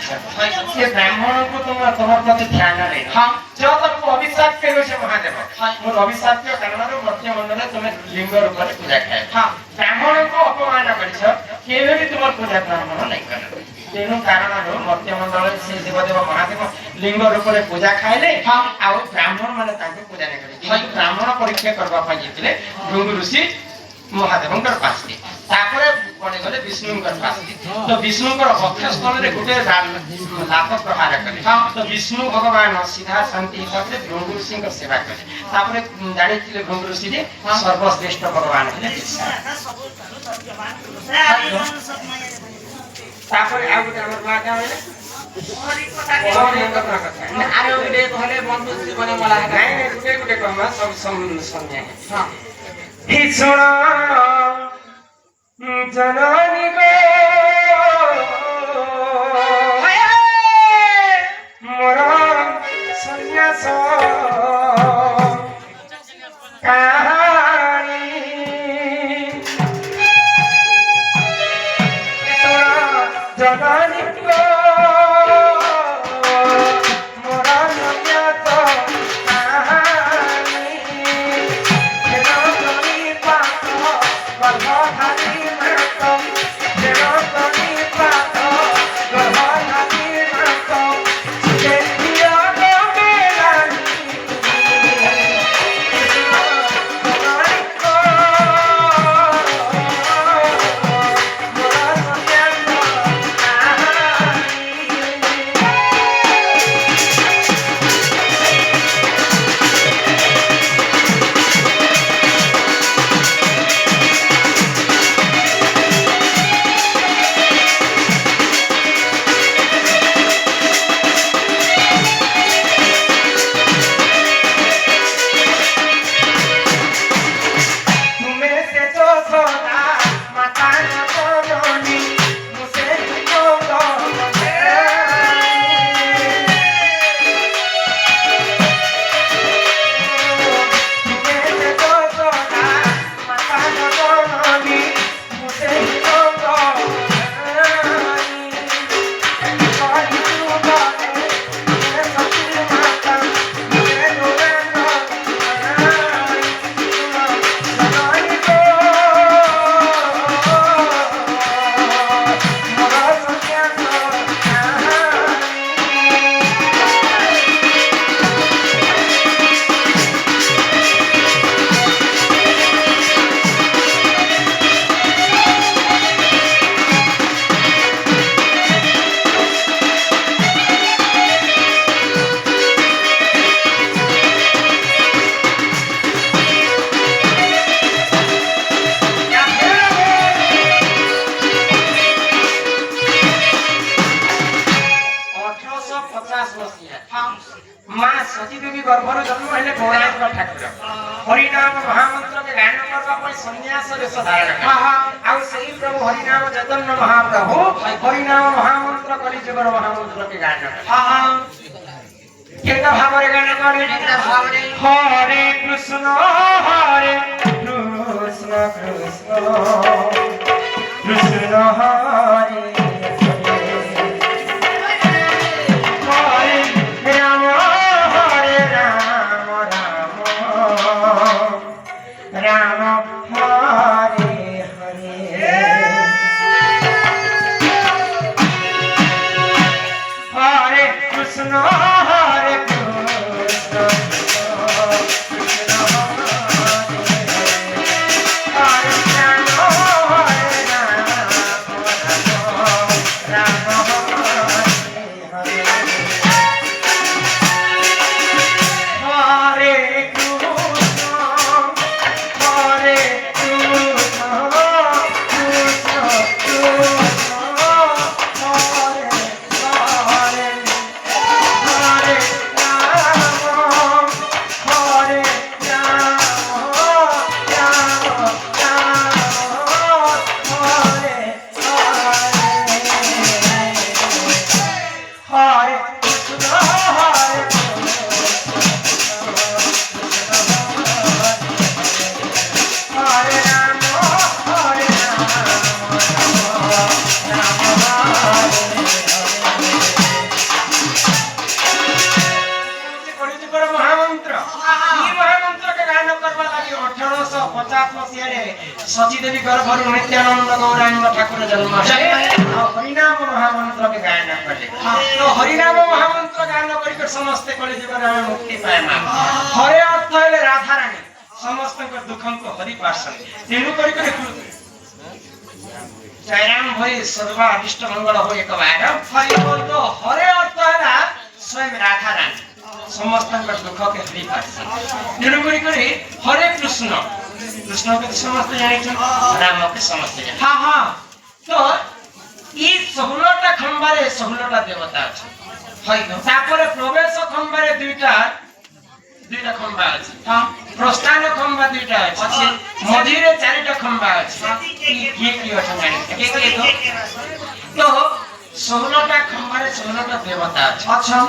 ସେ ବ୍ରାହ୍ମଣଙ୍କୁ ତମ ପ୍ରତି ଧ୍ୟାନ ନାହିଁ ଯ ତମକୁ ଅଭିଶାପ କରୁଛେ ମହାଦେବ ମୋର ଅଭିଶାପ କାରଣରୁ ମର୍ତ୍ତ୍ୟମଣ୍ଡଳରେ ତୁମେ ଲିଙ୍ଗ ରୂପରେ ପୂଜା ଖାଏ ବ୍ରାହ୍ମଣଙ୍କୁ ଅପମାନ କରିଛ କେବେ ବି ତୁମର ପୂଜା ବ୍ରାହ୍ମଣ ନାହିଁ କର ତେଣୁ କାରଣରୁ ମର୍ତ୍ତ୍ୟମଣ୍ଡଳରେ ସେ ଦେବଦେବ ମହାଦେବ ଲିଙ୍ଗ ରୂପରେ ପୂଜା ଖାଇଲେ ଆଉ ବ୍ରାହ୍ମଣ ମାନେ ତାଙ୍କୁ ପୂଜା ନାହିଁ କଲେ କିନ୍ତୁ ବ୍ରାହ୍ମଣ ପରୀକ୍ଷା କରିବା ପାଇଁ ଯାଇଥିଲେ ଭୃଙ୍ଗୁ ଋଷି ମହାଦେବଙ୍କର ପାଶେ ତାପରେ ପଡେ ଗଲେ ବିଷ୍ଣୁଙ୍କର ପାଶେ ତ ବିଷ୍ଣୁଙ୍କର ବକ୍ଷସ୍ଥଳରେ ଗୋଟେ ଲାତ ପ୍ରହାର କଲେ ତ ବିଷ୍ଣୁ ଭଗବାନ ସିଧା ଶାନ୍ତି ହିସାବରେ ଭୃଙ୍ଗୁ ଋଷିଙ୍କ ସେବା କଲେ ତାପରେ ଜାଣିଥିଲେ ଭୃଙ୍ଗୁ ଋଷି ଯେ ସର୍ବଶ୍ରେଷ୍ଠ ଭଗବାନ ହେଲେ ତାପରେ ଆଉ ଗୋଟେ ଆମର ମା କାଁ ହେଲେ ଆରେ ଗୋଟେ କହିଲେ ବନ୍ଧୁ ଜୀବନ ମଲା ନାଇଁ ଗୋଟେ ଗୋଟେ କହମା ସବୁ ସମନ୍ୱୟ हि सुन जननी गो मोर सन्यास कहानी सुन जननी गो मोर सन्यास गर्भर जन्म हेले गौरांग ठाकुर हरिनाम महामंत्र के गायन करबा पय सन्यास वेश धारण आउ सेही प्रभु हरिनाम चैतन्य महाप्रभु हरिनाम महामंत्र कली जगर महामंत्र के गायन केता भावरे गायन करे केता भावरे हरे कृष्ण कृष्ण कृष्ण हरे सची देवी गर्भरु नित्यानंद गौरांग ठाकुर जन्म हरिनाम महामंत्र के गायन कले तो हरिनाम महामंत्र गायन करके समस्त कले जीवन में मुक्ति पाए मा हरे अर्थ है राधा रानी समस्त को दुखम को हरि पार्षद तेनु करके जयराम भई सर्व अभिष्ट मंगल हो एक बार हरि बोल तो हरे अर्थ है स्वयं राधा रानी समस्त को दुख के हरि पार्षद तेनु करके हरे कृष्ण कृष्ण के समस्त जाने राम के समस्त जाने हाँ हाँ तो ये 16टा खंबारे 16टा देवता আছে হয় তো তারপরে প্রবেশ খম্বারে দুইটা খম্বা আছে হ্যাঁ প্রস্থান খম্বা দুইটা আছে মঝিরে চারটা খম্বা আছে কি আছে জানেন কে তো 16টা খম্বারে 16টা দেবতা আছে আচ্ছা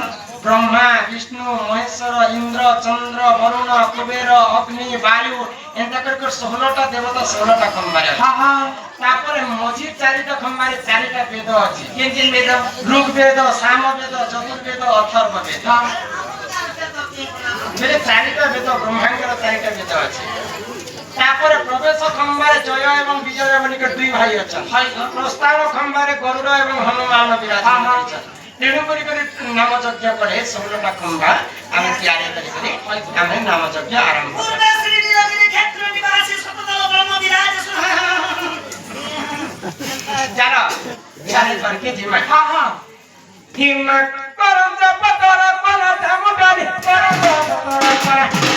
ब्रह्मा विष्णु महेश्वर इंद्र चंद्र वरुण कुबेर अग्नि वायु एंता करके 16टा देवता 16टा खंबारे हां हां तापर मझी 4टा खंबारे 4टा वेद अछि केन वेद ऋग्वेद सामवेद चतुर्वेद अथर्व वेद मेरे 4टा वेद ब्रह्मांडर 4टा वेद अछि तापर प्रवेश खंबारे जय एवं विजय बनिक दुई भाई अछन प्रस्थान खंबारे गरुड़ एवं हनुमान विराजमान अछन तेणु करी नाम यज्ञ करे 16टा खंबा आमे तैयारी करी आमे नाम यज्ञ आरंभ चलो चले करके जिमा हां हां हिम्मत परम जप कर पल धम डाली परम